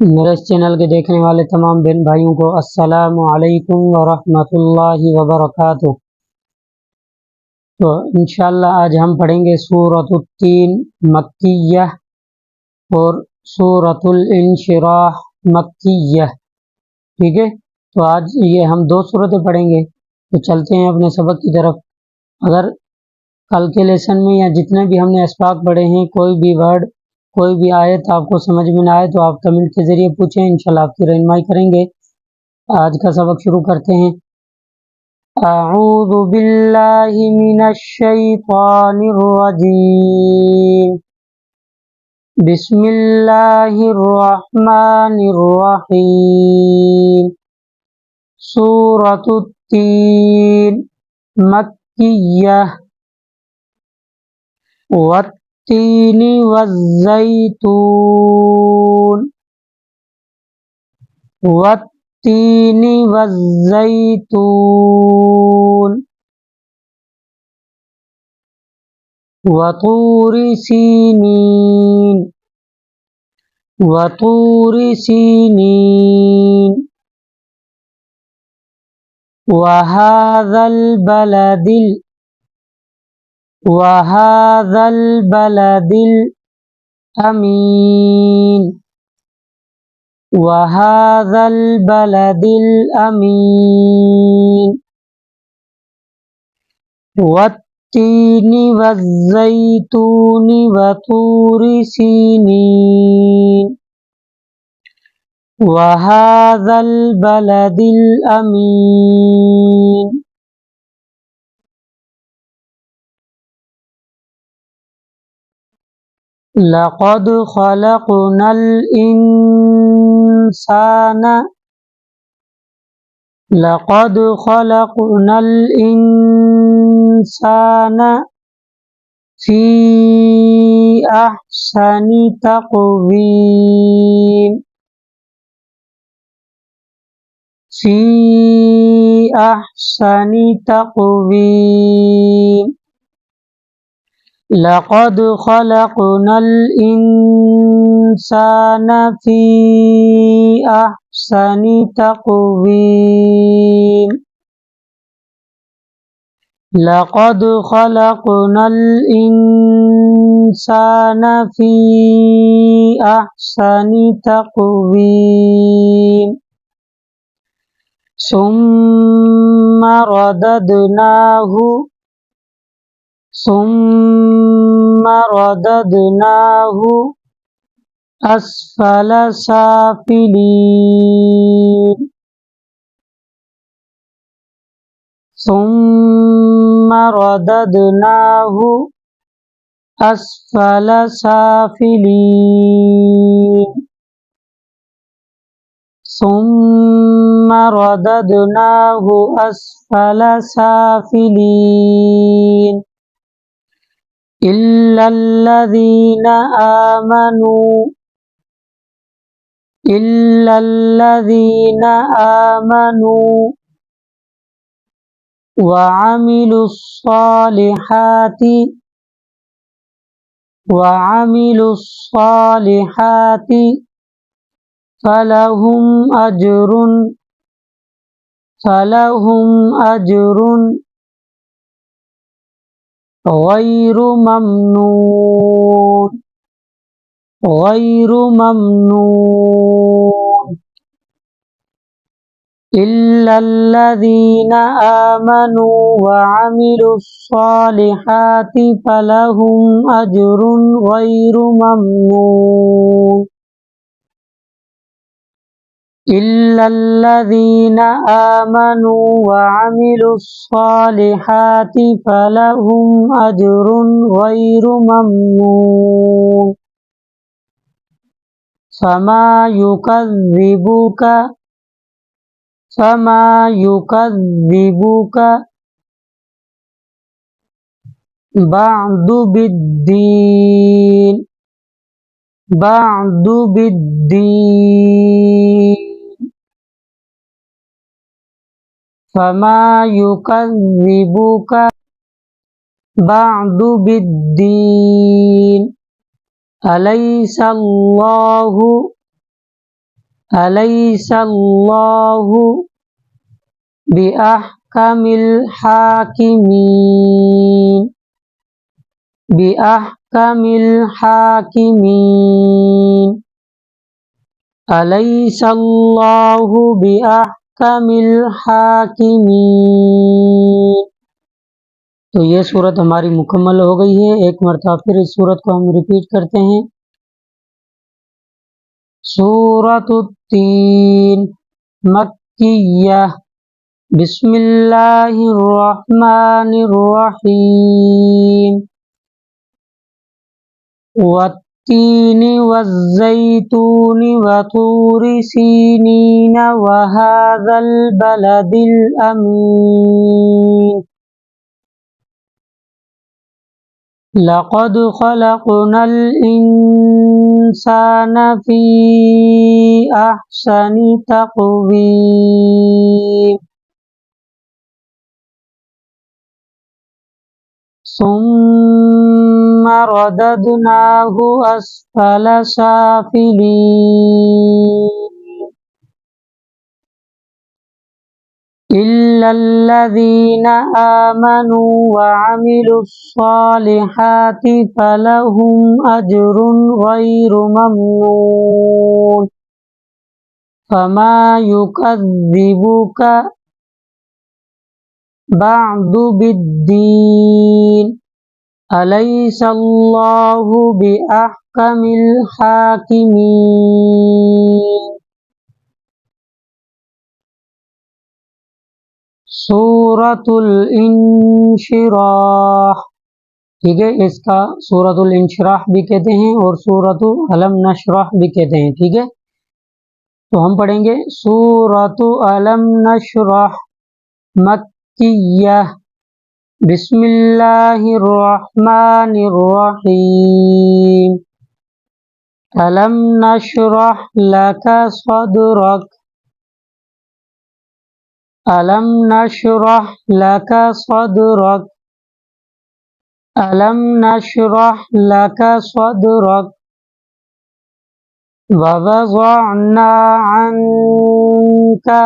मेरे इस चैनल के देखने वाले तमाम बहन भाइयों को अस्सलामु अलैकुम व रहमतुल्लाहि व बरकातुहू। तो इंशाअल्लाह आज हम पढ़ेंगे सूरतुत तीन मक्किय्या और सूरतुल इंशिराह मक्किय्या। ठीक है, तो आज ये हम दो सूरतें पढ़ेंगे। तो चलते हैं अपने सबक की तरफ। अगर कल के लेसन में या जितने भी हमने अस्बाक पढ़े हैं कोई भी वर्ड कोई भी आयत आपको समझ में ना आए तो आप कमेंट के जरिए पूछें, इंशाल्लाह आपकी रहनुमाई करेंगे। आज का सबक शुरू करते हैं। अऊज़ु बिल्लाहि मिनश शैतानिर रजीम। बिस्मिल्लाहिर रहमानिर रहीम। सूरतुत तीन मक्किय्या वत्तीनि वज़्ज़ैतून वत्तीनि वज़्ज़ैतून वतूरि सीनीन वतूरि सीनीन वहाज़ल बलदिल अमीन वहाज़ल बलदिल अमीन वत्तीनि वज़्ज़ैतूनि वतूरि सीनीन वहाज़ल बलदिल अमीन। लक़द ख़लक़नल इंसाना फ़ी अहसनि तक़वीम फ़ी अहसनि तक़वीम। लक़द ख़लक़नल इंसाना फ़ी अहसनि तक़वीम लक़द ख़लक़नल इंसाना फ़ी अहसनि तक़वीम सुम्मा रददनाहु अस्फल साफिलीन सुम्मा रददनाहु अस्फल साफिलीन सुम्मा रददनाहु अस्फल साफिलीन इल्लल्लज़ीना आमनू वअमिलुस्सालिहाति फलहुम अज्रुन गैरु ममनून इल्लल्लज़ीना आमनू वअमिलुस्सालिहाति फलहुम अज्रुन गैरु ममनून इल्लल्लज़ीना आमनू वअमिलुस्सालिहाति फलहुम अज्रुन गैरु ममनून फमा युकज़्ज़िबुक बअदु बिद्दीन फमा युकज़्ज़िबुक बअदु बिद्दीन अलैसल्लाहु अलैसल्लाहु बिअहकमिल हाकिमीन, बिअहकमिल हाकिमीन, अलैसल्लाहु बिअहकमिल हाकिमीन। तो ये सूरत हमारी मुकम्मल हो गई है। एक मरतबा फिर इस सूरत को हम रिपीट करते हैं। सूरतुत्तीन मक्किय्यह, बिस्मिल्लाहिर्रहमानिर्रहीम, वत्तीनि वज़्ज़ैतूनि वतूरि सीनीन वहाज़ल बलदिल अमीन, लक़द ख़लक़नल इंसान फ़ी अहसनि तक़वीम, सुम्मा रददनाहु अस्फ़ल साफ़िलीन, इल्लल्लज़ीन आमनू वअमिलुस्सालिहाति फलहुम अज्रुन गैरु ममनून, फमा युकज़्ज़िबुक बअदु बिद्दीन, अलैसल्लाहु बिअहकमिल हाकिमीन। सूरतुल इंशिराह, ठीक है, इसका सूरतुल इंशिराह भी कहते हैं और सूरतु अलम नशरह भी कहते हैं। ठीक है, तो हम पढ़ेंगे सूरतु अलम नशरह मक्किय्यह, बिस्मिल्लाहिर्रहमानिर्रहीम, अलम नशरह लका सदरक, अलम नशरह लका सदरक, अलम नशरह लका सदरक, ववज़अना अन्का,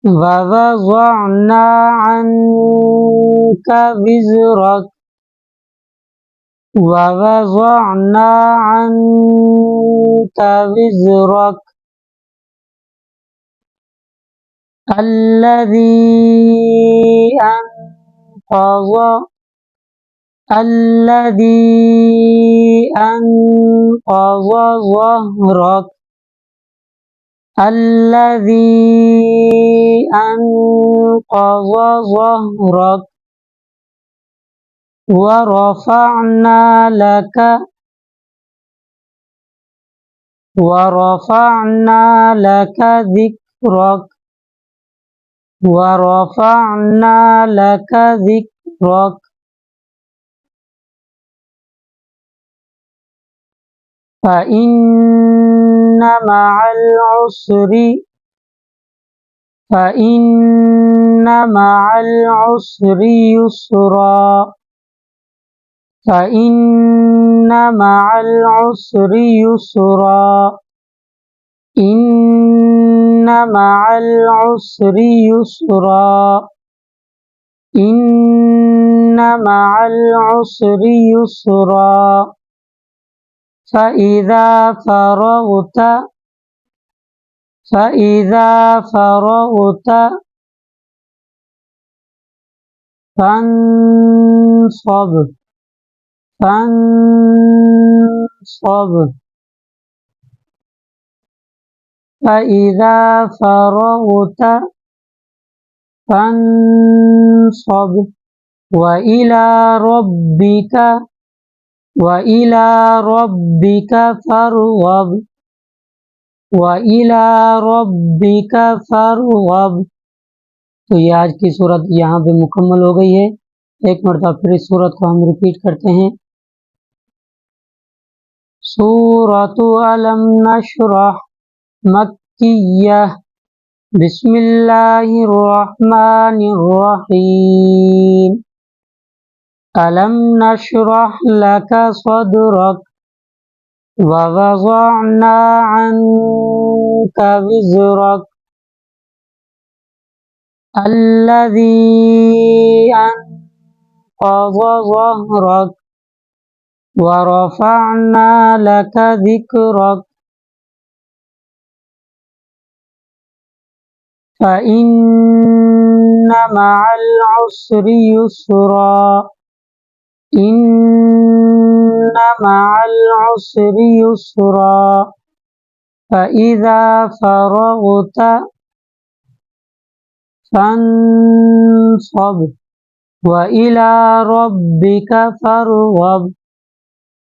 ववज़अना अन्का विज़रक, ववज़अना अन्का विज़रक, अल्लज़ी अनक़ज़, अल्लज़ी अनक़ज़ ज़हरक, अल्लज़ी अनक़ज़ ज़हरक, वरफ़अना लका, वरफ़अना लका ज़िक्रक, वरफ़अना लका ज़िक्रक, फ़इन्न मअल उसरि, फ़इन्न मअल उसरि युस्रा, फ़इन्न मअल उसरि युस्रा, इन्न मअल उसरि युस्रा, इन्न मअल उसरि युस्रा, फ़इज़ा फ़रग़त, फ़इज़ा फ़रग़त फ़ंصब, फ़ंصब, फ़इज़ा फ़रग़त फ़ंصब, वइला रब्बिक, वइला रब्बिक फ़रग़ब, वइला रब्बिक फ़रग़ब। तो ये आज की सूरत यहाँ पे मुकम्मल हो गई है। एक मरतबा फिर इस सूरत को हम रिपीट करते हैं। सूरतु अलम नशरह मक्किय्यह, बिस्मिल्लाहिर्रहमानिर्रहीम, अलम नशरह लका सदरक, ववज़अना अन्का विज़रक अल्लज़ी अन्क़ज़ ज़हरक वरफ़अना लक ज़िक्रक फ़इन्न मअल उसरि युस्रा इन्न मअल उसरि युस्रा फ़इज़ा फ़रग़त फ़ंसब वइला रब्बिका फ़रग़ब।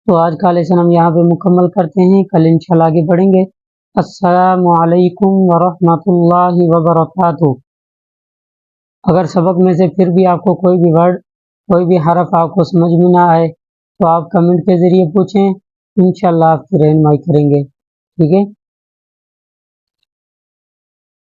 तो आज का लेसन हम यहाँ पे मुकम्मल करते हैं, कल इंशाल्लाह आगे बढ़ेंगे। अस्सलामु अलैकुम वरहमतुल्लाहि वबरकातुहू। अगर सबक में से फिर भी आपको कोई भी वर्ड, कोई भी हरफ आपको समझ में ना आए तो आप कमेंट के ज़रिए पूछें, इंशाल्लाह आपकी रहनुमाई करेंगे। ठीक है।